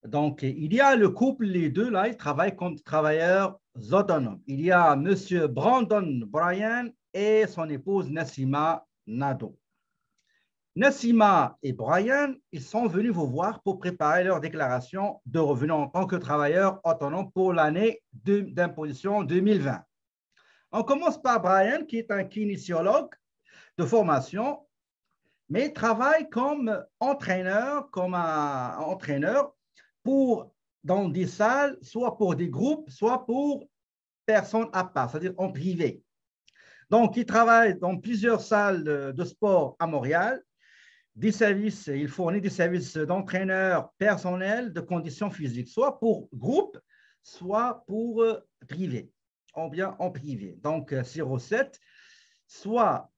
Donc, il y a le couple, les deux, là, ils travaillent comme travailleurs autonomes. Il y a M. Brandon Bryan et son épouse Nassima Nado. Nassima et Bryan, ils sont venus vous voir pour préparer leur déclaration de revenus en tant que travailleurs autonomes pour l'année d'imposition 2020. On commence par Bryan, qui est un kinésiologue de formation, mais travaille comme entraîneur, dans des salles, soit pour des groupes, soit pour personnes à part, c'est-à-dire en privé. Donc, il travaille dans plusieurs salles de sport à Montréal. Il fournit des services d'entraîneur personnel de conditions physiques, soit pour groupe, soit pour privé, ou bien en privé. Donc, ces recettes, soit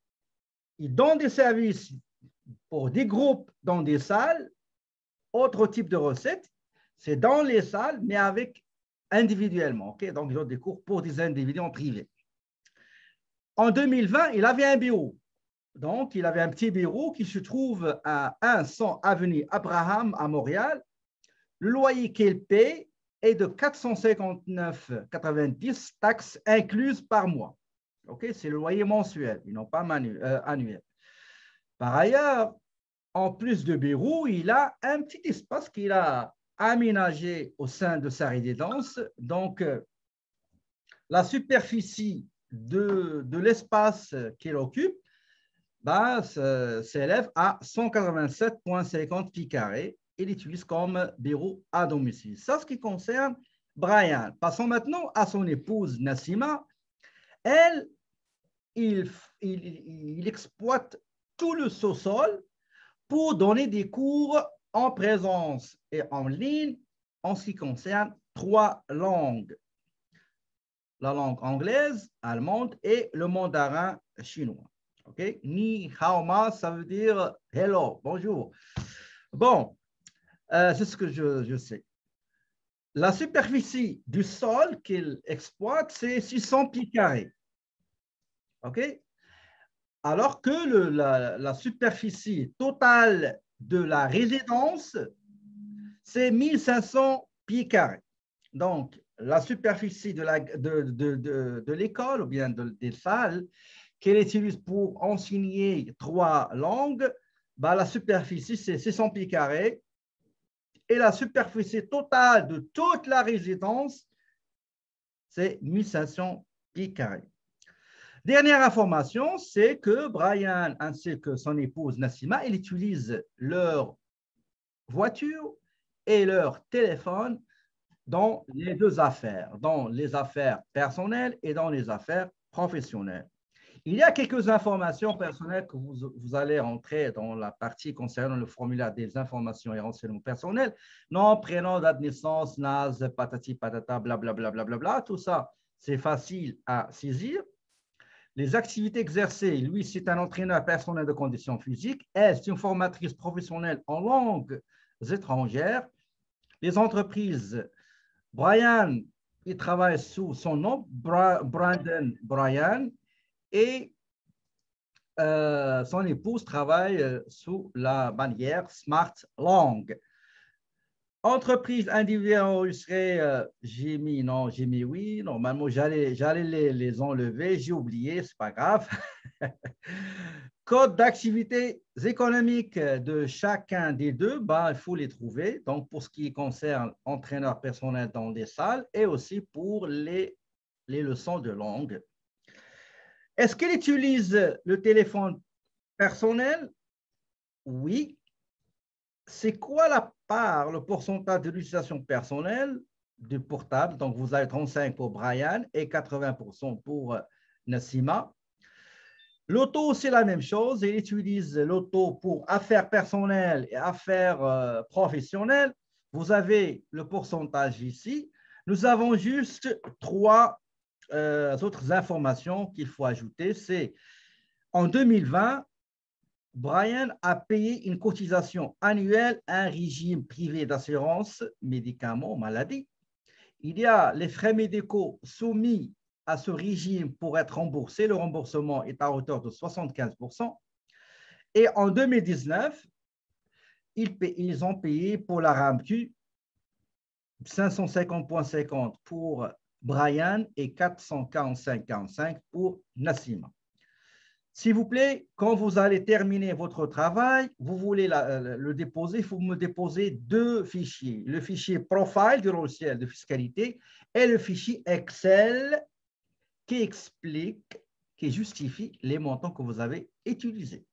il donne des services pour des groupes dans des salles, autre type de recettes, c'est dans les salles, mais avec individuellement. Okay? Donc, ils ont des cours pour des individus en privé. En 2020, il avait un bureau. Donc, il avait un petit bureau qui se trouve à 100 avenue Abraham à Montréal. Le loyer qu'il paie est de 459,90 taxes incluses par mois. Okay? C'est le loyer mensuel, et non pas annuel. Par ailleurs, en plus de bureau, il a un petit espace qu'il a aménagé au sein de sa résidence. Donc, la superficie de l'espace qu'il occupe s'élève à 187,50 pieds carrés. Il l'utilise comme bureau à domicile. Ça, ce qui concerne Bryan. Passons maintenant à son épouse Nassima. Elle, il exploite tout le sous-sol pour donner des cours en présence et en ligne en ce qui concerne 3 langues. La langue anglaise, allemande et le mandarin chinois. Okay? Ni hao ma, ça veut dire hello, bonjour. Bon, c'est ce que je sais. La superficie du sol qu'il exploite, c'est 600 pieds carrés. OK? Alors que la superficie totale de la résidence, c'est 1500 pieds carrés. Donc, la superficie de l'école ou bien des salles qu'elle utilise pour enseigner 3 langues, la superficie, c'est 600 pieds carrés. Et la superficie totale de toute la résidence, c'est 1500 pieds carrés. Dernière information, c'est que Bryan ainsi que son épouse Nassima, ils utilisent leur voiture et leur téléphone dans les deux affaires, dans les affaires personnelles et dans les affaires professionnelles. Il y a quelques informations personnelles que vous allez entrer dans la partie concernant le formulaire des informations et renseignements personnels. Nom, prénom, date de naissance, NAS, patati, patata, blablabla, blablabla. Tout ça, c'est facile à saisir. Les activités exercées, lui, c'est un entraîneur personnel de conditions physiques. Elle, c'est une formatrice professionnelle en langues étrangères. Les entreprises, Bryan, il travaille sous son nom, Brandon Bryan, et son épouse travaille sous la bannière Smart Long. Entreprise individuelle enregistrée, j'ai mis non, j'ai mis oui. Normalement, j'allais les enlever, j'ai oublié, c'est pas grave. Code d'activité économique de chacun des deux, il faut les trouver. Donc, pour ce qui concerne entraîneur personnel dans les salles et aussi pour les leçons de langue. Est-ce qu'il utilise le téléphone personnel? Oui. C'est quoi la part, le pourcentage de l'utilisation personnelle du portable? Donc, vous avez 35 pour Bryan et 80% pour Nassima. L'auto, c'est la même chose. Il utilise l'auto pour affaires personnelles et affaires professionnelles. Vous avez le pourcentage ici. Nous avons juste 3 autres informations qu'il faut ajouter. C'est en 2020, Bryan a payé une cotisation annuelle à un régime privé d'assurance médicaments maladie. Il y a les frais médicaux soumis à ce régime pour être remboursés. Le remboursement est à hauteur de 75%. Et en 2019, ils ont payé pour la RAMQ 550,50 pour Brian et 445,45 pour Nassima. S'il vous plaît, quand vous allez terminer votre travail, vous voulez le déposer, il faut me déposer deux fichiers. Le fichier profile du logiciel de fiscalité et le fichier Excel qui explique, qui justifie les montants que vous avez utilisés.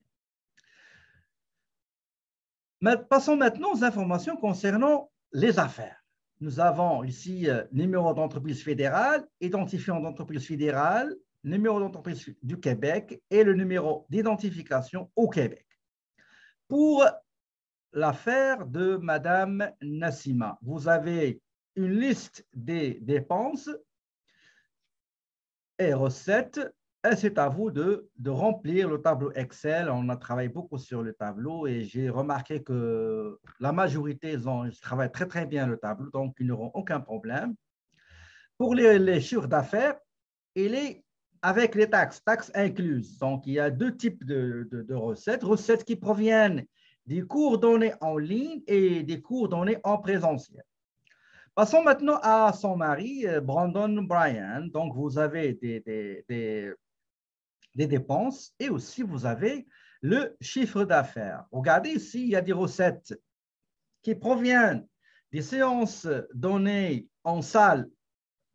Passons maintenant aux informations concernant les affaires. Nous avons ici numéro d'entreprise fédérale, identifiant d'entreprise fédérale, numéro d'entreprise du Québec et le numéro d'identification au Québec. Pour l'affaire de Madame Nassima, vous avez une liste des dépenses et recettes. Et c'est à vous de remplir le tableau Excel. On a travaillé beaucoup sur le tableau et j'ai remarqué que la majorité, ils travaillent très, très bien le tableau, donc ils n'auront aucun problème. Pour les chiffres d'affaires, il est avec les taxes incluses. Donc, il y a deux types de recettes. Recettes qui proviennent des cours donnés en ligne et des cours donnés en présentiel. Passons maintenant à son mari, Brandon Bryan. Donc, vous avez des dépenses et aussi vous avez le chiffre d'affaires. Regardez ici, il y a des recettes qui proviennent des séances données en salle,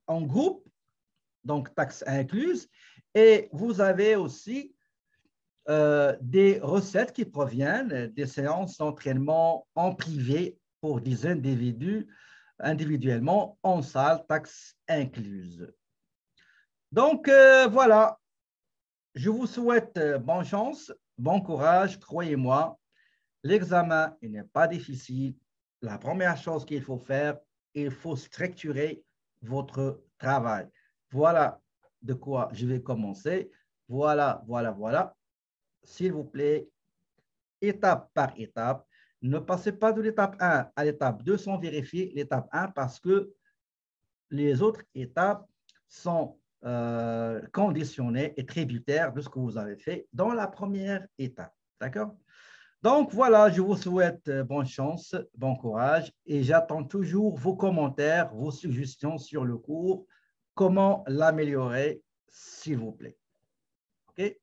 en groupe, donc taxes incluses, et vous avez aussi des recettes qui proviennent des séances d'entraînement en privé pour des individus individuellement en salle, taxes incluses. Donc, voilà. Je vous souhaite bonne chance, bon courage, croyez-moi. L'examen n'est pas difficile. La première chose qu'il faut faire, il faut structurer votre travail. Voilà de quoi je vais commencer. Voilà. S'il vous plaît, étape par étape. Ne passez pas de l'étape 1 à l'étape 2 sans vérifier l'étape 1 parce que les autres étapes sont conditionnées et tributaires de ce que vous avez fait dans la première étape. D'accord? Donc, voilà, je vous souhaite bonne chance, bon courage et j'attends toujours vos commentaires, vos suggestions sur le cours, comment l'améliorer, s'il vous plaît. OK?